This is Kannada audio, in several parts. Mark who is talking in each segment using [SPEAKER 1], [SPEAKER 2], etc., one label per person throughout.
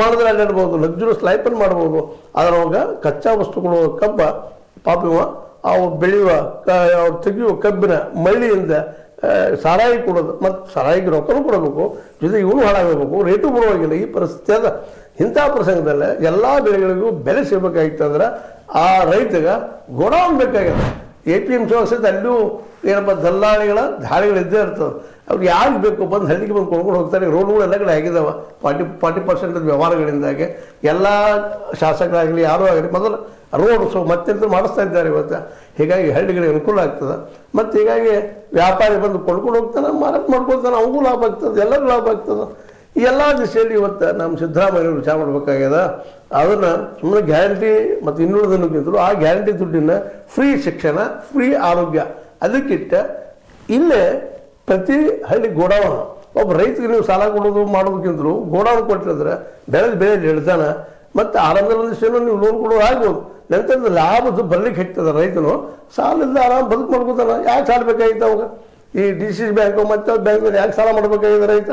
[SPEAKER 1] ಮಾಡಿದ್ರೆ ಅಡ್ಡಾಡ್ಬೋದು, ಲಕ್ಸುರಿಯಸ್ ಲೈಫನ್ನು ಮಾಡ್ಬೋದು. ಅದರೊಳಗೆ ಕಚ್ಚಾ ವಸ್ತುಗಳು ಕಬ್ಬ ಪಾಪಿವ ಅವು ಬೆಳೆಯುವ ಅವ್ರು ತೆಗೆಯುವ ಕಬ್ಬಿನ ಮಳ್ಳಿಯಿಂದ ಸಾರಾಯಿ ಕೊಡೋದು, ಮತ್ತು ಸಾರಾಯಿಗೆ ರೊಕ್ಕನೂ ಕೊಡಬೇಕು, ಜೊತೆಗೆ ಇವನು ಹಾಳಾಗಬೇಕು, ರೇಟು ಬರುವಾಗಿಲ್ಲ. ಈ ಪರಿಸ್ಥಿತಿ ಅದ. ಇಂಥ ಪ್ರಸಂಗದಲ್ಲೇ ಎಲ್ಲ ಬೆಳೆಗಳಿಗೂ ಬೆಲೆ ಸಿಗಬೇಕಾಗಿತ್ತಂದ್ರೆ ಆ ರೈತಗೆ ಗೋಡೌನ್ ಬೇಕಾಗ್ಯದ. APMC ಸಹಿತ ಅಲ್ಲೂ ಏನಪ್ಪ ದಲ್ಲಾಳಿಗಳ ಧಾಳಿಗಳು ಇದ್ದೇ ಇರ್ತದೆ. ಅವ್ರು ಯಾರಿಗೆ ಬೇಕು ಬಂದು ಹಳ್ಳಿಗೆ ಬಂದು ಕೊಂಡ್ಕೊಂಡು ಹೋಗ್ತಾರೆ. ರೋಡ್ಗಳು ಎಲ್ಲ ಕಡೆ ಆಗಿದ್ದಾವೆ. 40% ವ್ಯವಹಾರಗಳಿಂದಾಗೆ ಎಲ್ಲ ಶಾಸಕರಾಗಲಿ ಯಾರೂ ಆಗಲಿ ಮೊದಲು ರೋಡ್ಸು ಮತ್ತೆಂತ ಮಾಡಿಸ್ತಾ ಇದ್ದಾರೆ ಇವತ್ತು. ಹೀಗಾಗಿ ಹಳ್ಳಿಗಳಿಗೆ ಅನುಕೂಲ ಆಗ್ತದೆ. ಮತ್ತು ಹೀಗಾಗಿ ವ್ಯಾಪಾರಿ ಬಂದು ಕೊಂಡ್ಕೊಂಡು ಹೋಗ್ತಾನೆ, ಮಾರಾಟ ಮಾಡ್ಕೊಳ್ತಾನೆ, ಅವನಿಗೂ ಲಾಭ ಆಗ್ತದೆ, ಎಲ್ಲರಿಗೂ ಲಾಭ ಆಗ್ತದೆ. ಈ ಎಲ್ಲ ದಿಶೆಯಲ್ಲಿ ಇವತ್ತು ನಮ್ಮ ಸಿದ್ದರಾಮಯ್ಯವರು ವಿಚಾರ ಮಾಡಬೇಕಾಗ್ಯದ. ಅದನ್ನು ಸುಮ್ಮನೆ ಗ್ಯಾರಂಟಿ ಮತ್ತು ಇನ್ನುಳಿದಕ್ಕಿಂತಲೂ ಆ ಗ್ಯಾರಂಟಿ ದುಡ್ಡಿನ ಫ್ರೀ ಶಿಕ್ಷಣ, ಫ್ರೀ ಆರೋಗ್ಯ ಅದಕ್ಕಿಟ್ಟ ಇಲ್ಲೇ ಪ್ರತಿ ಹಳ್ಳಿ ಗೋಡೌನ್ ಒಬ್ಬ ರೈತರಿಗೆ ನೀವು ಸಾಲ ಕೊಡೋದು ಮಾಡೋದಕ್ಕಿಂತಲೂ ಗೋಡೌನ್ ಕೊಟ್ಟಿದ್ರೆ ಬೆಳೆ ಹಿಡ್ದಾನ ಮತ್ತು ಆರಾಮದಲ್ಲಿಷ್ಟೇನೋ ನೀವು ಲೋನ್ ಕೊಡೋದು ಆಗ್ಬೋದು. ನಂತರ ಲಾಭದ್ದು ಬರ್ಲಿಕ್ಕೆ ಹೆಚ್ಚದ ರೈತನು ಸಾಲದಿಂದ ಆರಾಮ ಬದುಕು ಮಾಡ್ಕೋತಾನ. ಯಾಕೆ ಸಾಲ ಬೇಕಾಗಿತ್ತು ಅವಾಗ? ಈ DCC ಬ್ಯಾಂಕು ಮತ್ತು ಬ್ಯಾಂಕ್ನಲ್ಲಿ ಯಾಕೆ ಸಾಲ ಮಾಡಬೇಕಾಗಿದೆ ರೈತ?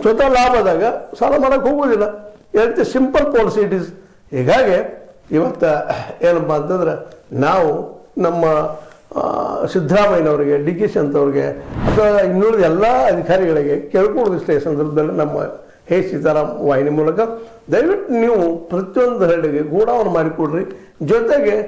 [SPEAKER 1] ಸ್ವತಃ ಲಾಭದಾಗ ಸಾಲ ಮಾಡೋಕ್ಕೆ ಹೋಗೋದಿಲ್ಲ. ಏನಂತೆ ಸಿಂಪಲ್ ಪಾಲಿಸಿ ಇಟ್ ಈಸ್. ಹೀಗಾಗಿ ಇವತ್ತು ಏನಪ್ಪ ಅಂತಂದ್ರೆ ನಾವು ನಮ್ಮ ಸಿದ್ದರಾಮಯ್ಯನವರಿಗೆ, DK ಅಂತವ್ರಿಗೆ ಅಥವಾ ಇನ್ನುಳಿದ ಎಲ್ಲ ಅಧಿಕಾರಿಗಳಿಗೆ ಕೇಳ್ಕೊಳ್ಳೋದಿಷ್ಟೇ ಈ ಸಂದರ್ಭದಲ್ಲಿ ನಮ್ಮ ಹೇ ಸೀತಾರಾಮ್ ವಾಹಿನಿ ಮೂಲಕ ದಯವಿಟ್ಟು ನೀವು ಪ್ರತಿಯೊಂದು ಹಳ್ಳಿಗೆ ಗೋಡೌನ್ ಮಾಡಿಕೊಡ್ರಿ. ಜೊತೆಗೆ